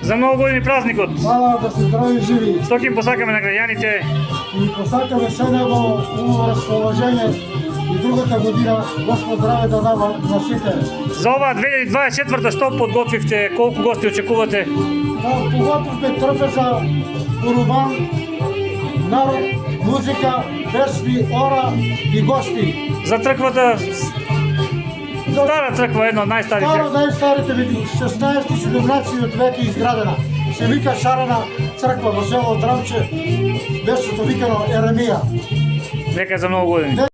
За много години празникот. Hvala da ste zdravi i živi. Што ќе им посакаме на граѓаните? I posakаме sve nebo u raspoloženje i drugата година Господ здраве да дава на сите. За оваа 2024 што подготвивте? Колку гости очекувате? Да подготвихме трпеза, урубан, народ, музика, песни, ора и гости. За црквата, стара црква, една од најстарите. Старо најстарите види 16-17 век е изградена. Се вика Шарена црква во село Драмче, местото викано Еремија. Нека за многу години.